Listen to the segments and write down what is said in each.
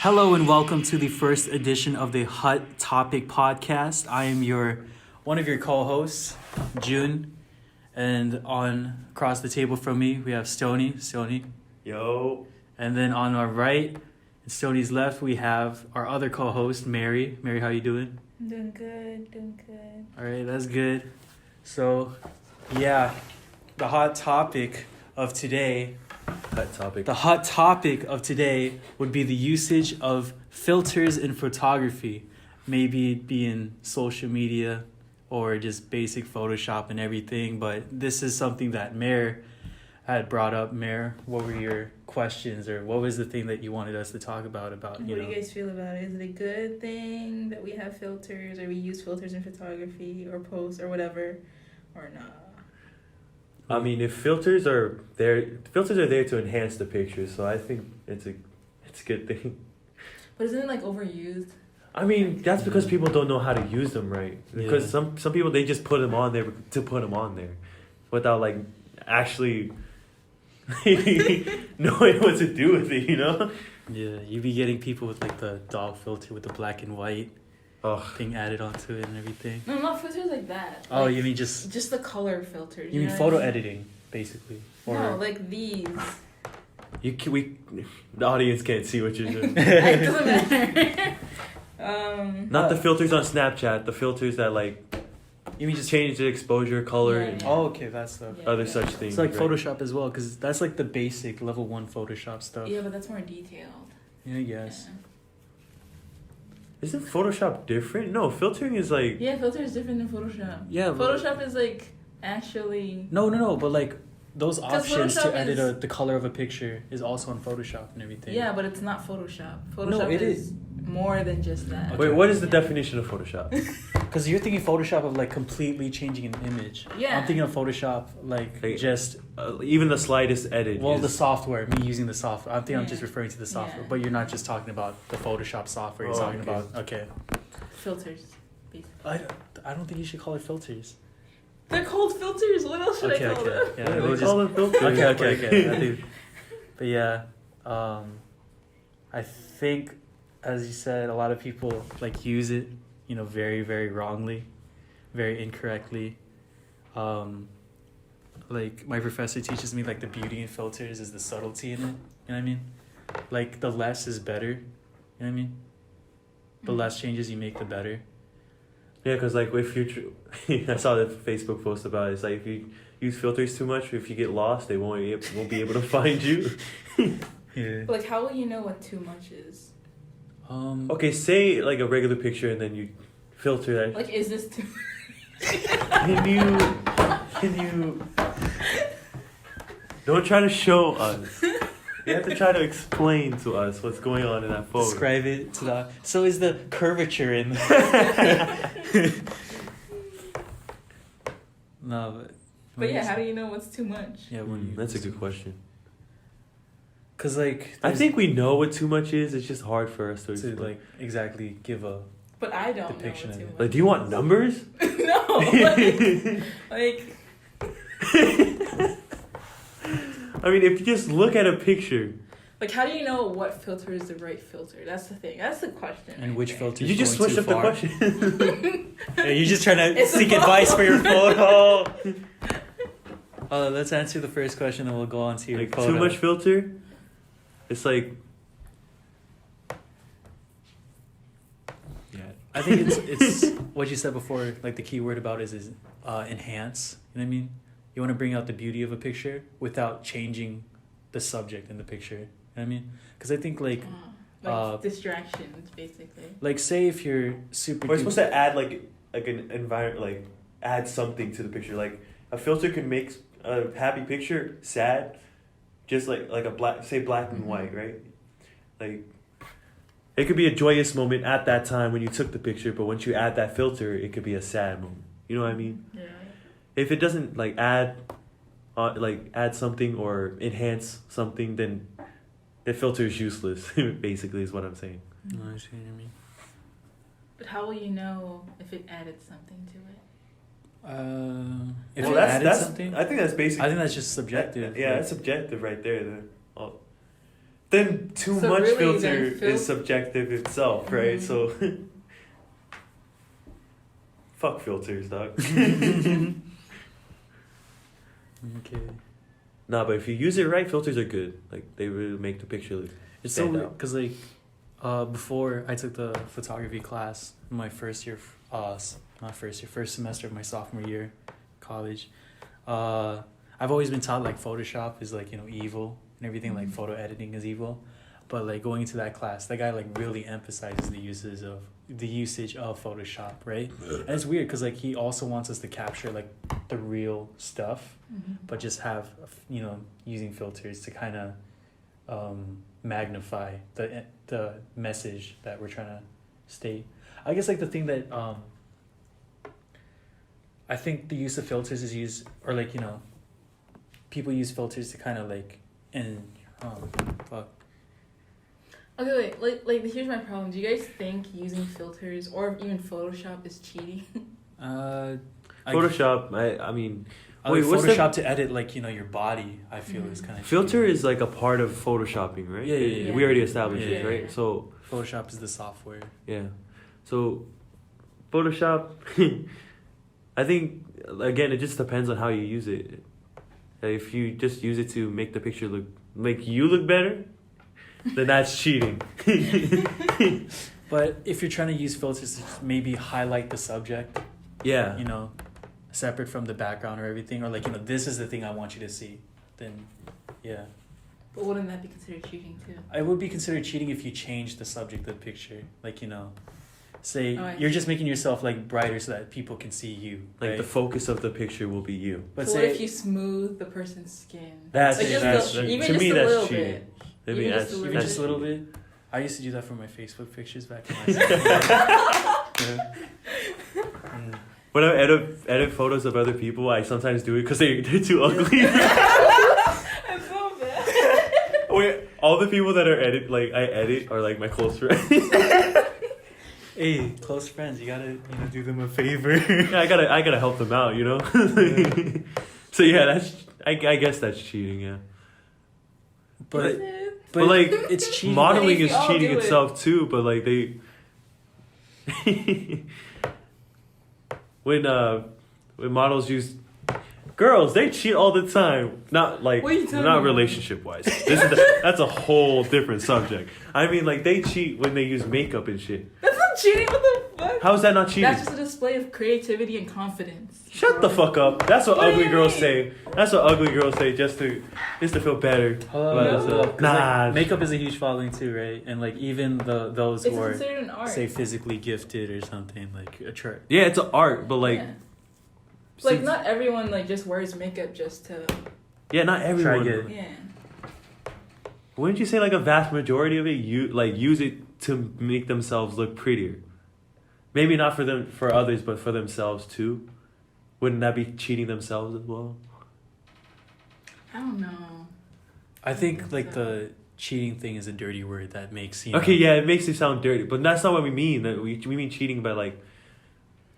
Hello and welcome to the first edition of the Hot Topic podcast. I am one of your co-hosts, June, and on across the table from me we have Stony, Yo. and then on our right, and Stony's left, we have our other co-host, Mary. Mary, how you doing? I'm doing good. All right, that's good. So, yeah, the hot topic of today. The hot topic of today would be the usage of filters in photography. Maybe it be in social media or just basic Photoshop and everything. But this is something that Mare had brought up. Mare, what were your questions, or what was the thing that you wanted us to talk about? What do you guys feel about it? Is it a good thing that we have filters, or we use filters in photography or posts or whatever, or not? I mean, if filters are there to enhance the picture, so I think it's a good thing. But isn't it like overused? I mean, that's because people don't know how to use them right. Because some people, they just put them on there to put them on there, without like actually knowing what to do with it. You know? Yeah, you be getting people with like the dog filter with the black and white thing added onto it and everything. No, not filters like that. Oh, like, you mean just the color filters? You mean photo editing, basically? Or no, like these. The audience can't see what you're doing. It doesn't matter. Not the filters on Snapchat. The filters that like you mean just change the exposure, color, Yeah, and yeah. Oh, okay, that's stuff. other such things. It's like right? Photoshop as well, because that's like the basic level 1 Photoshop stuff. Yeah, but that's more detailed. Yeah, I guess. Isn't Photoshop different? No, filtering is like... Yeah, filter is different than Photoshop. Yeah. Photoshop is like actually... No, but like those options Photoshop to edit the color of a picture is also on Photoshop and everything. Yeah, but it's not Photoshop. Photoshop No, it is more than just that. Okay. Wait, what is the definition of Photoshop? Because you're thinking Photoshop of like completely changing an image. Yeah. I'm thinking of Photoshop like just... Even the slightest edit. Well, is... the software, me using the software. I think I'm Yeah. just referring to the software. Yeah. But you're not just talking about the Photoshop software. You're talking about... Okay. Filters, basically. I don't think you should call it filters. They're called filters. What else should I call them? Yeah, Yeah, we'll they call them filters. Okay. I think, but yeah, I think, as you said, a lot of people like use it, very, very wrongly, very incorrectly. Like my professor teaches me, like the beauty in filters is the subtlety in it. You know what I mean? Like the less is better. You know what I mean? The less changes you make, the better. Yeah, because like if I saw the Facebook post about it. It's like if you use filters too much, if you get lost, they won't be able to find you. Yeah. But like, how will you know what too much is? Okay, say like a regular picture and then you filter that. Like, is this too? Can you? Don't try to show us. You have to try to explain to us what's going on in that photo. Describe it to the... So is the curvature in... No, But yeah, how do you know what's too much? Yeah, That's a good question. Because like... I think we know what too much is. It's just hard for us to To explain. like exactly give a... But I don't Depiction know of what too it. much. Like, do you want numbers? No, like. I mean, if you just look at a picture. Like, how do you know what filter is the right filter? That's the thing. That's the question. And which filter Did you just switch up the question? Yeah, you're just trying to It's seek both. advice for your photo. Let's answer the first question and we'll go on to your Like, photo. too much filter? It's like... Yeah. I think it's what you said before, like the key word about is enhance. You know what I mean? You want to bring out the beauty of a picture without changing the subject in the picture. You know what I mean? Because I think like distractions, basically. like say if you're super... We're supposed to add like an environment, like add something to the picture. Like a filter can make a happy picture sad, just like a black and white, right? Like it could be a joyous moment at that time when you took the picture, but once you add that filter, it could be a sad moment. You know what I mean? Yeah. If it doesn't like add something or enhance something, then the filter is useless. Basically, is what I'm saying. No, I see what you mean. But how will you know if it added something to it? If Well, you added something, I think that's basic. I think that's just subjective. Yeah, that's subjective right there. then too So much really, filter then is subjective itself, right? So fuck filters, dog. Okay. Nah, but if you use it right, filters are good. Like they really make the picture look. It's so stand weird out. because like before I took the photography class in my first year, first semester of my sophomore year, college. I've always been taught like Photoshop is like, you know, evil and everything, like photo editing is evil, but like going into that class, that guy like really emphasizes the usage of Photoshop, right? And it's weird because like he also wants us to capture like the real stuff, but just have, you know, using filters to kind of magnify the message that we're trying to state. I guess like the thing that I think the use of filters is used, or like, you know, people use filters to kind of like, and fuck. Okay, wait. Like, here's my problem. Do you guys think using filters or even Photoshop is cheating? Photoshop, I mean, Wait, what's Photoshop to edit like, you know, your body, I feel is kind of filter is like a part of photoshopping, right? Yeah. We already established Yeah. this, right? So Photoshop is the software. yeah, so Photoshop, I think again it just depends on how you use it. If you just use it to make the picture make you look better, then that's cheating. But if you're trying to use filters to maybe highlight the subject, Yeah. you know, separate from the background or everything, or like, you know, this is the thing I want you to see, then yeah. But wouldn't that be considered cheating too? It would be considered cheating if you change the subject of the picture. Like, you know, say I you're see. just making yourself like brighter so that people can see you. Like right? the focus of the picture will be you. But so say what if you smooth the person's skin? That's Like, just that's a- cheating. even To just me, a that's little cheating. bit. I mean, Even that's just a little even bit. just a little bit. I used to do that for my Facebook pictures back in my yeah. Mm. When I edit photos of other people, I sometimes do it because they're too ugly. I feel bad. Wait, all the people that I edit are like my close friends. Hey, close friends, you gotta, you know, do them a favor. Yeah, I gotta help them out, you know. So yeah, I guess that's cheating. Yeah, But Is it? but like it's cheating. modeling If you is all cheating do it. itself too. But like they, when models use girls, they cheat all the time. Not like What are you talking not about? relationship wise. That's a whole different subject. I mean, like they cheat when they use makeup and shit. That's not cheating. What the fuck? How is that not cheating? That's just a display of creativity and confidence. Shut the fuck up. That's what What do ugly you girls mean? say. That's what ugly girls say just to feel better. Hold about on, themselves. hold on, 'cause, Nah. like, makeup is a huge following too, right? And like even those It's who are considered an art. say physically gifted or something, like a chart. Yeah, it's an art, but like, Yeah. Like since- not everyone like just wears makeup just to yeah, not everyone. again. yeah. Wouldn't you say like a vast majority of it use it to make themselves look prettier? Maybe not for others, but for themselves too. Wouldn't that be cheating themselves as well? I don't know. I think like the cheating thing is a dirty word that makes, you know, Okay, yeah, it makes it sound dirty, but that's not what we mean. That we mean cheating by like,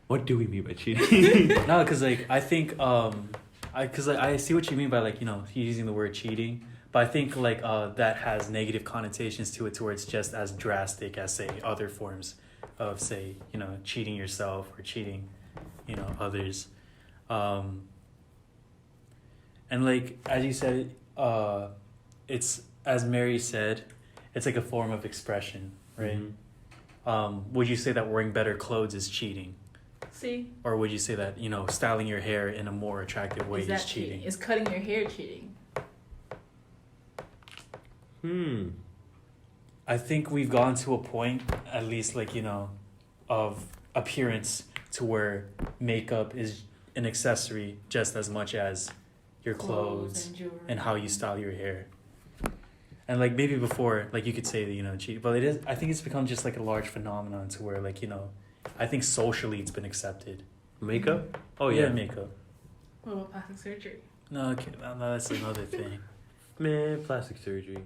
what do we mean by cheating? No, because like I think I see what you mean by like, you know, using the word cheating, but I think like that has negative connotations to it, to where it's just as drastic as say other forms of say, you know, cheating yourself or cheating, you know, others, and like as you said, it's, as Mary said, it's like a form of expression, right? Mhm. Would you say that wearing better clothes is cheating? See? Or would you say that, you know, styling your hair in a more attractive way Is that is cheating? Is cutting your hair cheating? I think we've gone to a point, at least like, you know, of appearance to where makeup is an accessory just as much as your clothes jewelry. and how you style your hair. And like maybe before, like you could say that, you know, cheat, but it is, I think it's become just like a large phenomenon to where like, you know, I think socially it's been accepted. Makeup? Oh yeah, Makeup. What about plastic surgery? No, okay, no, that's another thing. man, plastic surgery.